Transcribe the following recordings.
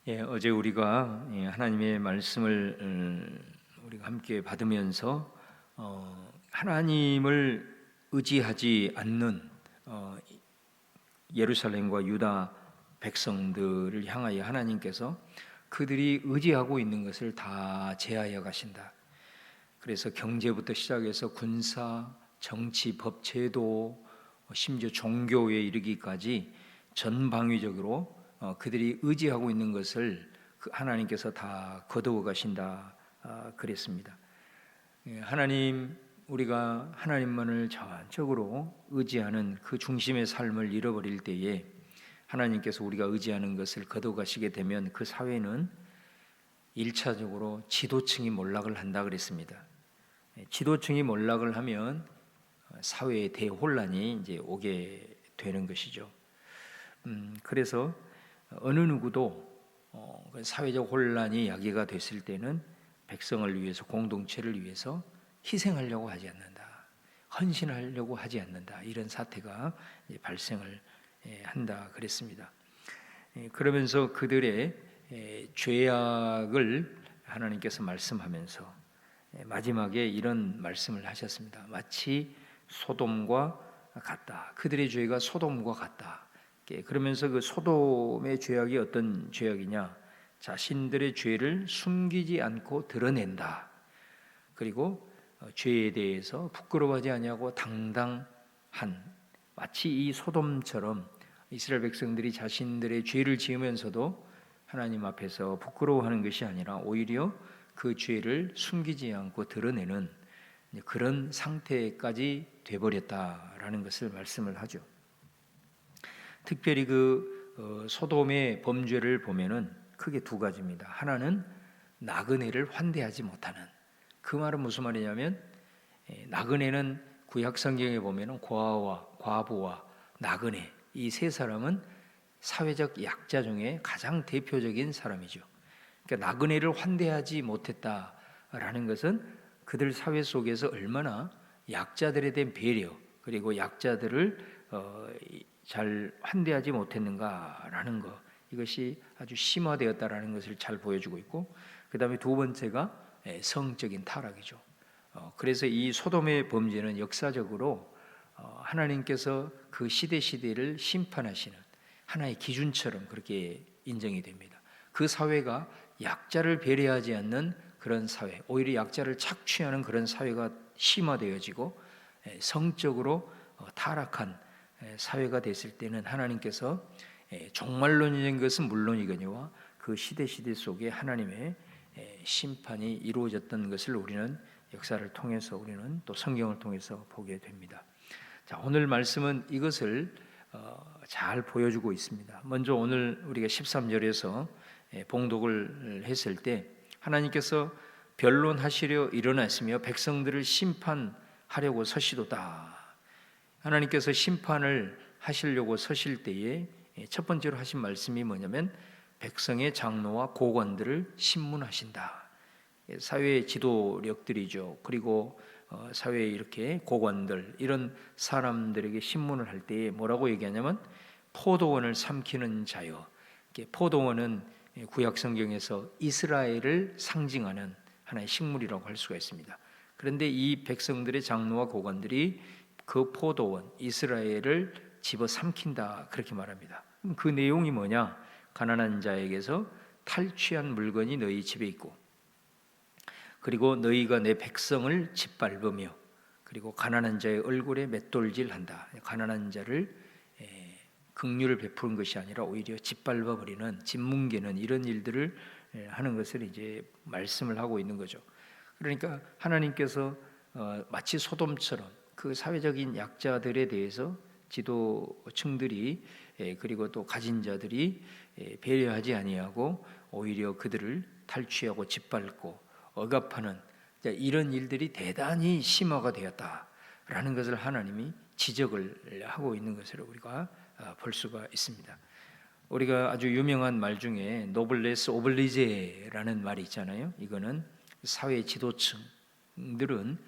어제 우리가 하나님의 말씀을 우리가 함께 받으면서 하나님을 의지하지 않는 예루살렘과 유다 백성들을 향하여 하나님께서 그들이 의지하고 있는 것을 다 제하여 가신다. 그래서 경제부터 시작해서 군사, 정치, 법, 제도, 심지어 종교에 이르기까지 전방위적으로 그들이 의지하고 있는 것을 하나님께서 다 거두어 가신다 그랬습니다. 하나님, 우리가 하나님만을 전적으로 의지하는 그 중심의 삶을 잃어버릴 때에 하나님께서 우리가 의지하는 것을 거두어 가시게 되면 그 사회는 1차적으로 지도층이 몰락을 한다 그랬습니다. 지도층이 몰락을 하면 사회에 대혼란이 이제 오게 되는 것이죠. 그래서 어느 누구도 사회적 혼란이 야기가 됐을 때는 백성을 위해서, 공동체를 위해서 희생하려고 하지 않는다, 헌신하려고 하지 않는다, 이런 사태가 발생을 한다 그랬습니다. 그러면서 그들의 죄악을 하나님께서 말씀하면서 마지막에 이런 말씀을 하셨습니다. 마치 소돔과 같다. 그들의 죄가 소돔과 같다. 그러면서 그 소돔의 죄악이 어떤 죄악이냐? 자신들의 죄를 숨기지 않고 드러낸다. 그리고 죄에 대해서 부끄러워하지 아니하고 당당한, 마치 이 소돔처럼 이스라엘 백성들이 자신들의 죄를 지으면서도 하나님 앞에서 부끄러워하는 것이 아니라 오히려 그 죄를 숨기지 않고 드러내는 그런 상태까지 돼버렸다라는 것을 말씀을 하죠. 특별히 그 소돔의 범죄를 보면은 크게 두 가지입니다. 하나는 나그네를 환대하지 못하는, 그 말은 무슨 말이냐면 나그네는 구약 성경에 보면은 고아와 과부와 나그네, 이 세 사람은 사회적 약자 중에 가장 대표적인 사람이죠. 그러니까 나그네를 환대하지 못했다라는 것은 그들 사회 속에서 얼마나 약자들에 대한 배려, 그리고 약자들을 잘 환대하지 못했는가라는 것, 이것이 아주 심화되었다라는 것을 잘 보여주고 있고, 그 다음에 두 번째가 성적인 타락이죠. 그래서 이 소돔의 범죄는 역사적으로 하나님께서 그 시대를 심판하시는 하나의 기준처럼 그렇게 인정이 됩니다. 그 사회가 약자를 배려하지 않는 그런 사회, 오히려 약자를 착취하는 그런 사회가 심화되어지고 성적으로 타락한 사회가 됐을 때는 하나님께서 종말론적인 것은 물론이거니와 그 시대 속에 하나님의 심판이 이루어졌던 것을 우리는 역사를 통해서, 우리는 또 성경을 통해서 보게 됩니다. 자, 오늘 말씀은 이것을 잘 보여주고 있습니다. 먼저 오늘 우리가 13절에서 봉독을 했을 때 하나님께서 변론하시려 일어났으며 백성들을 심판하려고 서시도다. 하나님께서 심판을 하시려고 서실 때에 첫 번째로 하신 말씀이 뭐냐면 백성의 장로와 고관들을 신문하신다. 사회의 지도력들이죠. 그리고 사회에 이렇게 고관들, 이런 사람들에게 신문을 할 때에 뭐라고 얘기하냐면 포도원을 삼키는 자여. 포도원은 구약 성경에서 이스라엘을 상징하는 하나의 식물이라고 할 수가 있습니다. 그런데 이 백성들의 장로와 고관들이 그 포도원 이스라엘을 집어 삼킨다, 그렇게 말합니다. 그 내용이 뭐냐? 가난한 자에게서 탈취한 물건이 너희 집에 있고, 그리고 너희가 내 백성을 짓밟으며, 그리고 가난한 자의 얼굴에 맷돌질한다. 가난한 자를 긍휼을 베푸는 것이 아니라 오히려 짓밟아 버리는, 짓뭉개는 이런 일들을 하는 것을 이제 말씀을 하고 있는 거죠. 그러니까 하나님께서 마치 소돔처럼 그 사회적인 약자들에 대해서 지도층들이 그리고 또 가진 자들이 배려하지 아니하고 오히려 그들을 탈취하고 짓밟고 억압하는 이런 일들이 대단히 심화가 되었다라는 것을 하나님이 지적을 하고 있는 것으로 우리가 볼 수가 있습니다. 우리가 아주 유명한 말 중에 노블레스 오블리제라는 말이 있잖아요. 이거는 사회 지도층들은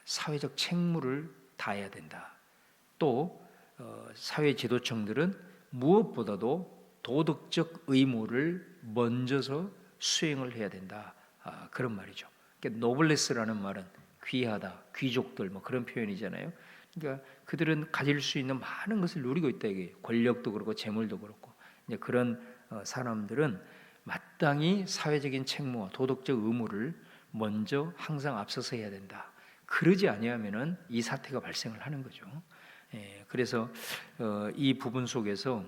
사회적 책무를 다해야 된다. 또 사회 지도층들은 무엇보다도 도덕적 의무를 먼저서 수행을 해야 된다. 그런 말이죠. 그러니까 노블레스라는 말은 귀하다, 귀족들 뭐 그런 표현이잖아요. 그러니까 그들은 가질 수 있는 많은 것을 누리고 있다 이게 권력도 그렇고 재물도 그렇고 이제 그런 사람들은 마땅히 사회적인 책무와 도덕적 의무를 먼저 항상 앞서서 해야 된다. 그러지 아니하면은 이 사태가 발생을 하는 거죠. 그래서 이 부분 속에서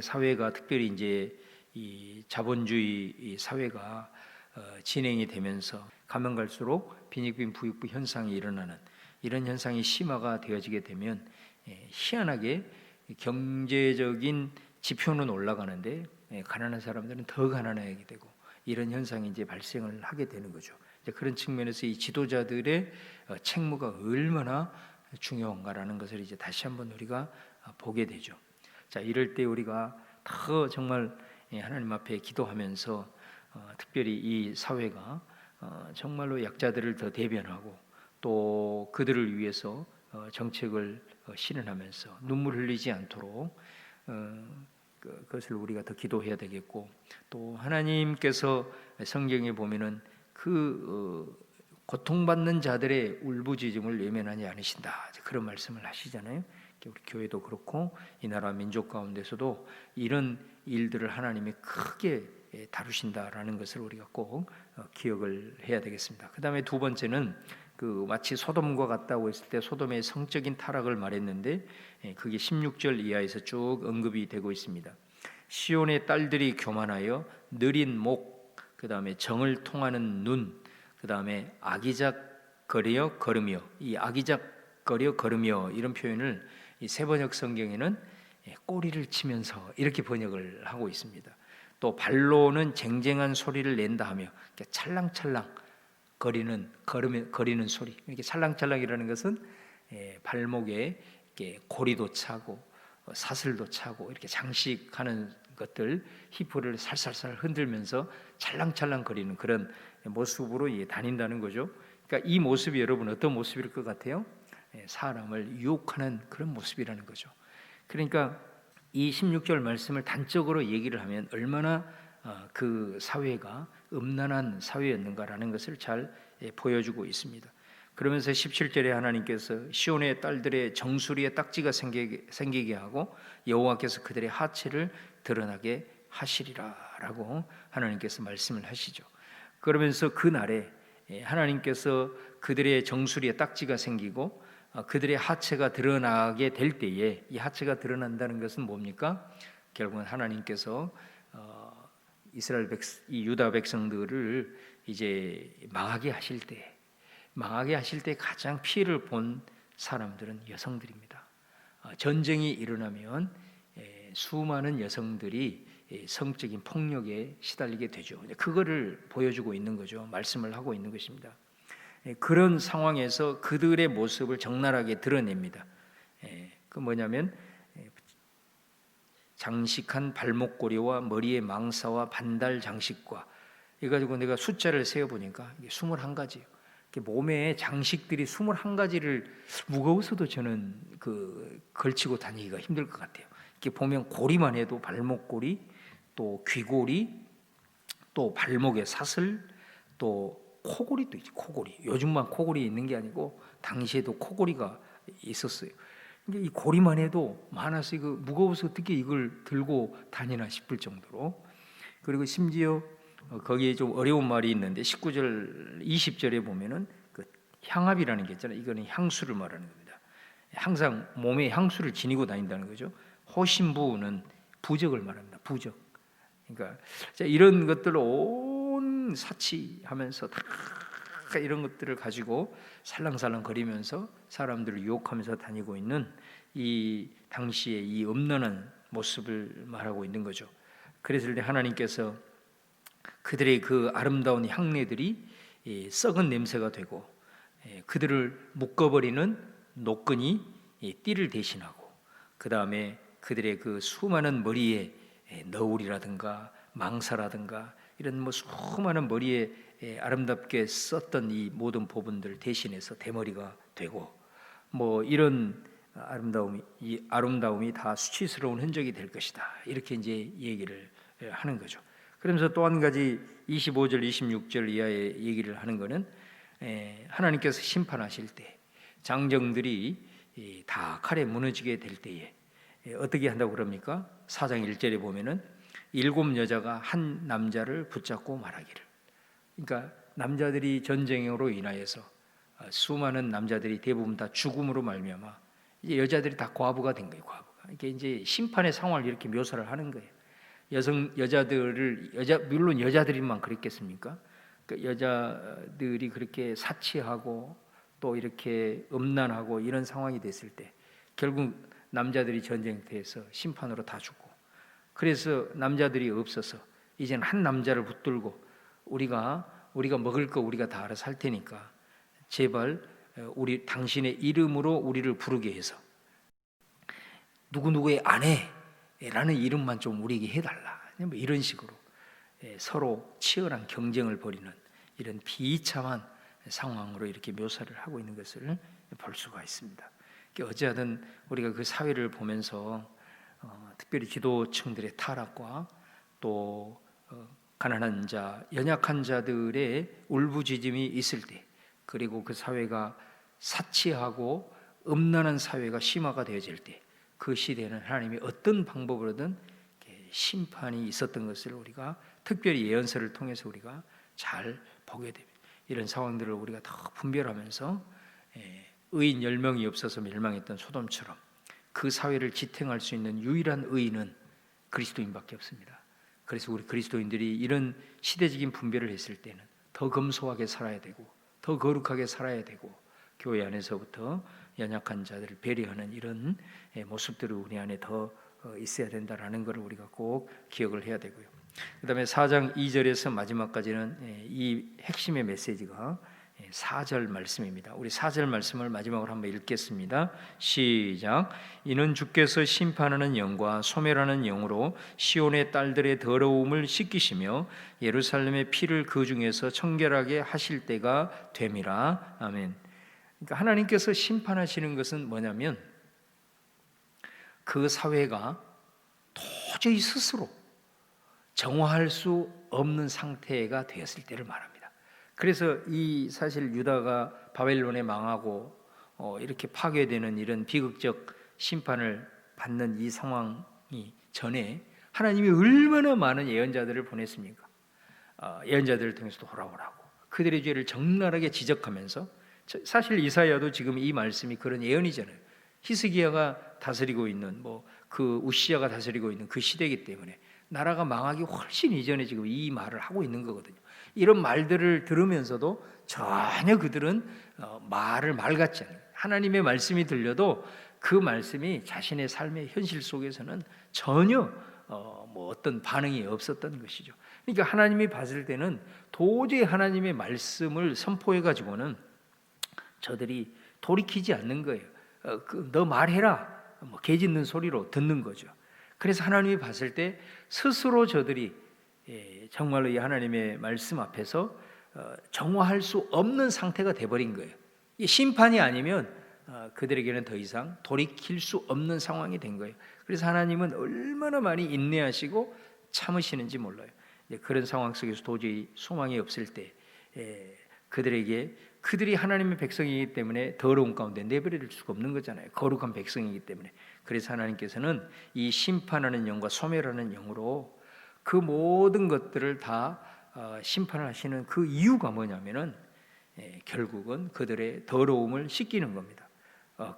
사회가 특별히 이제 이 자본주의 이 사회가 진행이 되면서 가면 갈수록 빈익빈 부익부 현상이 일어나는 이런 현상이 심화가 되어지게 되면 희한하게 경제적인 지표는 올라가는데 가난한 사람들은 더 가난하게 되고 이런 현상이 이제 발생을 하게 되는 거죠. 이제 그런 측면에서 이 지도자들의 책무가 얼마나 중요한가라는 것을 이제 다시 한번 우리가 보게 되죠. 자, 이럴 때 우리가 더 정말 하나님 앞에 기도하면서 특별히 이 사회가 정말로 약자들을 더 대변하고 또 그들을 위해서 정책을 실현하면서 눈물 흘리지 않도록 그것을 우리가 더 기도해야 되겠고 또 하나님께서 성경에 보면은 그 고통받는 자들의 울부짖음을 외면하지 않으신다 그런 말씀을 하시잖아요. 우리 교회도 그렇고 이 나라 민족 가운데서도 이런 일들을 하나님이 크게 다루신다라는 것을 우리가 꼭 기억을 해야 되겠습니다. 그 다음에 두 번째는 그 마치 소돔과 같다고 했을 때 소돔의 성적인 타락을 말했는데 그게 16절 이하에서 쭉 언급이 되고 있습니다. 시온의 딸들이 교만하여 느린 목, 그 다음에 정을 통하는 눈, 그 다음에 아기작거려 걸으며 이 아기작거려 걸으며 이런 표현을 이 세번역 성경에는 꼬리를 치면서 이렇게 번역을 하고 있습니다. 또 발로는 쟁쟁한 소리를 낸다 하며 찰랑찰랑 거리는 소리. 이렇게 찰랑찰랑이라는 것은 발목에 이렇게 고리도 차고 사슬도 차고 이렇게 장식하는 것들 히프를 살살살 흔들면서 찰랑찰랑 거리는 그런 모습으로 다닌다는 거죠. 그러니까 이 모습이 여러분 어떤 모습일 것 같아요? 사람을 유혹하는 그런 모습이라는 거죠. 그러니까 이 16절 말씀을 단적으로 얘기를 하면 얼마나 그 사회가 음란한 사회였는가라는 것을 잘 보여주고 있습니다. 그러면서 17절에 하나님께서 시온의 딸들의 정수리에 딱지가 생기게 하고 여호와께서 그들의 하체를 드러나게 하시리라라고 하나님께서 말씀을 하시죠. 그러면서 그 날에 하나님께서 그들의 정수리에 딱지가 생기고 그들의 하체가 드러나게 될 때에 이 하체가 드러난다는 것은 뭡니까? 결국은 하나님께서 이 유다 백성들을 이제 망하게 하실 때 가장 피해를 본 사람들은 여성들입니다. 전쟁이 일어나면 수많은 여성들이 성적인 폭력에 시달리게 되죠. 그거를 보여주고 있는 거죠. 말씀을 하고 있는 것입니다. 그런 상황에서 그들의 모습을 적나라하게 드러냅니다. 그 뭐냐면 장식한 발목고리와 머리에 망사와 반달 장식과 이가지고 내가 숫자를 세어보니까 이게 21가지예요. 몸에 장식들이 21가지를 무거워서도 저는 걸치고 다니기가 힘들 것 같아요. 이렇게 보면 고리만 해도 발목고리, 또 귀고리, 또 발목에 사슬, 또 코고리도 있지. 코고리. 요즘만 코고리 있는 게 아니고 당시에도 코고리가 있었어요. 이 고리만 해도 많아서 이거 무거워서 어떻게 이걸 들고 다니나 싶을 정도로. 그리고 심지어 거기에 좀 어려운 말이 있는데 19절, 20절에 보면은 그 향압이라는 게 있잖아요. 이거는 향수를 말하는 겁니다. 항상 몸에 향수를 지니고 다닌다는 거죠. 호신부는 부적을 말합니다. 부적. 그러니까 이런 것들을 온 사치하면서 다 이런 것들을 가지고 살랑살랑 거리면서 사람들을 유혹하면서 다니고 있는 이 당시의 이 음란한 모습을 말하고 있는 거죠. 그래서 하나님께서 그들의 그 아름다운 향내들이 썩은 냄새가 되고 그들을 묶어버리는 노끈이 띠를 대신하고 그 다음에 그들의 그 수많은 머리에 너울이라든가 망사라든가 이런 뭐 수많은 머리에 아름답게 썼던 이 모든 부분들 대신해서 대머리가 되고 뭐 이런 이 아름다움이 다 수치스러운 흔적이 될 것이다. 이렇게 이제 얘기를 하는 거죠. 그러면서 또 한 가지 25절, 26절 이하의 얘기를 하는 것은 하나님께서 심판하실 때 장정들이 다 칼에 무너지게 될 때에 어떻게 한다고 그럽니까? 4장 1절에 보면은 7 여자가 한 남자를 붙잡고 말하기를. 그러니까 남자들이 전쟁으로 인하여서 수많은 남자들이 대부분 다 죽음으로 말미암아 이제 여자들이 다 과부가 된 거예요. 과부가. 이게 이제 심판의 상황을 이렇게 묘사를 하는 거예요. 물론 여자들만 그랬겠습니까? 그러니까 여자들이 그렇게 사치하고 또 이렇게 음란하고 이런 상황이 됐을 때 결국 남자들이 전쟁터에서 심판으로 다 죽고, 그래서 남자들이 없어서 이제는 한 남자를 붙들고 우리가 먹을 거 우리가 다 알아서 할 테니까 제발 당신의 이름으로 우리를 부르게 해서 누구누구의 아내라는 이름만 좀 우리에게 해달라. 뭐 이런 식으로 서로 치열한 경쟁을 벌이는 이런 비참한 상황으로 이렇게 묘사를 하고 있는 것을 볼 수가 있습니다. 어찌하든 우리가 그 사회를 보면서 특별히 지도층들의 타락과 또 가난한 자, 연약한 자들의 울부짖음이 있을 때, 그리고 그 사회가 사치하고 음란한 사회가 심화가 되어질 때, 그 시대에는 하나님이 어떤 방법으로든 심판이 있었던 것을 우리가 특별히 예언서를 통해서 우리가 잘 보게 됩니다. 이런 상황들을 우리가 더 분별하면서 의인 10명이 없어서 멸망했던 소돔처럼 그 사회를 지탱할 수 있는 유일한 의인은 그리스도인밖에 없습니다. 그래서 우리 그리스도인들이 이런 시대적인 분별을 했을 때는 더 검소하게 살아야 되고 더 거룩하게 살아야 되고 교회 안에서부터 연약한 자들을 배려하는 이런 모습들이 우리 안에 더 있어야 된다라는 것을 우리가 꼭 기억을 해야 되고요. 그 다음에 4장 2절에서 마지막까지는 이 핵심의 메시지가 4절 말씀입니다. 우리 4절 말씀을 마지막으로 한번 읽겠습니다. 시작. 이는 주께서 심판하는 영과 소멸하는 영으로 시온의 딸들의 더러움을 씻기시며 예루살렘의 피를 그 중에서 청결하게 하실 때가 됨이라. 아멘. 그러니까 하나님께서 심판하시는 것은 뭐냐면 그 사회가 도저히 스스로 정화할 수 없는 상태가 되었을 때를 말합니다. 그래서 이 사실 유다가 바벨론에 망하고 이렇게 파괴되는 이런 비극적 심판을 받는 이 상황이 전에 하나님이 얼마나 많은 예언자들을 보냈습니까? 예언자들을 통해서 돌아오라고 그들의 죄를 적나라하게 지적하면서, 사실 이사야도 지금 이 말씀이 그런 예언이잖아요. 히스기야가 다스리고 있는 그 우시야가 다스리고 있는 그 시대이기 때문에 나라가 망하기 훨씬 이전에 지금 이 말을 하고 있는 거거든요. 이런 말들을 들으면서도 전혀 그들은 말을 말 같지 않아요. 하나님의 말씀이 들려도 그 말씀이 자신의 삶의 현실 속에서는 전혀 어떤 반응이 없었던 것이죠. 그러니까 하나님이 봤을 때는 도저히 하나님의 말씀을 선포해 가지고는 저들이 돌이키지 않는 거예요. 너 말해라, 개 짖는 소리로 듣는 거죠. 그래서 하나님이 봤을 때 스스로 저들이 정말로 이 하나님의 말씀 앞에서 정화할 수 없는 상태가 돼버린 거예요. 이 심판이 아니면 그들에게는 더 이상 돌이킬 수 없는 상황이 된 거예요. 그래서 하나님은 얼마나 많이 인내하시고 참으시는지 몰라요. 그런 상황 속에서 도저히 소망이 없을 때 그들이 하나님의 백성이기 때문에 더러운 가운데 내버릴 수가 없는 거잖아요. 거룩한 백성이기 때문에. 그래서 하나님께서는 이 심판하는 영과 소멸하는 영으로 그 모든 것들을 다 심판을 하시는 그 이유가 뭐냐면은 결국은 그들의 더러움을 씻기는 겁니다.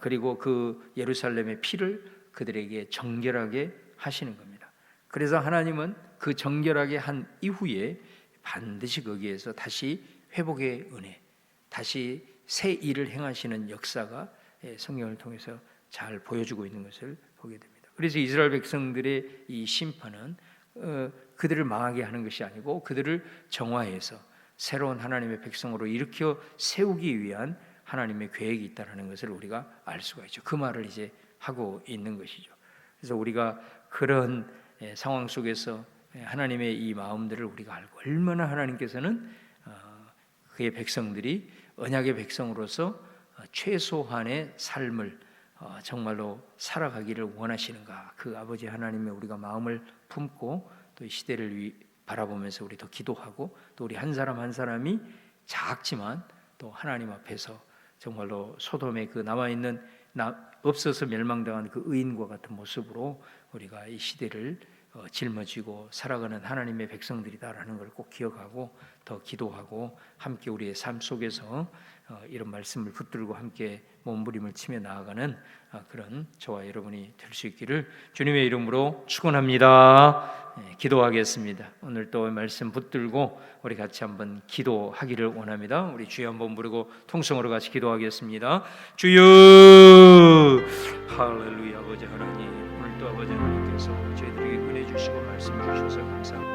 그리고 그 예루살렘의 피를 그들에게 정결하게 하시는 겁니다. 그래서 하나님은 그 정결하게 한 이후에 반드시 거기에서 다시 회복의 은혜, 다시 새 일을 행하시는 역사가 성경을 통해서 잘 보여주고 있는 것을 보게 됩니다. 그래서 이스라엘 백성들의 이 심판은 그들을 망하게 하는 것이 아니고 그들을 정화해서 새로운 하나님의 백성으로 일으켜 세우기 위한 하나님의 계획이 있다는 것을 우리가 알 수가 있죠. 그 말을 이제 하고 있는 것이죠. 그래서 우리가 그런 상황 속에서 하나님의 이 마음들을 우리가 알고, 얼마나 하나님께서는 그의 백성들이 언약의 백성으로서 최소한의 삶을 정말로 살아가기를 원하시는가, 그 아버지 하나님의 우리가 마음을 품고 또 이 시대를 바라보면서 우리 더 기도하고, 또 우리 한 사람 한 사람이 작지만 또 하나님 앞에서 정말로 소돔에 그 남아있는 없어서 멸망당한 그 의인과 같은 모습으로 우리가 이 시대를 짊어지고 살아가는 하나님의 백성들이다라는 걸 꼭 기억하고 더 기도하고, 함께 우리의 삶 속에서 이런 말씀을 붙들고 함께 몸부림을 치며 나아가는 그런 저와 여러분이 될 수 있기를 주님의 이름으로 축원합니다. 기도하겠습니다. 오늘 또 말씀 붙들고 우리 같이 한번 기도하기를 원합니다. 우리 주여 한번 부르고 통성으로 같이 기도하겠습니다. 주여, 할렐루야. 아버지 하나님, 오늘 또 아버지 하나님께서 저희들에게 은혜 주시고 말씀 주셔서 감사합니다.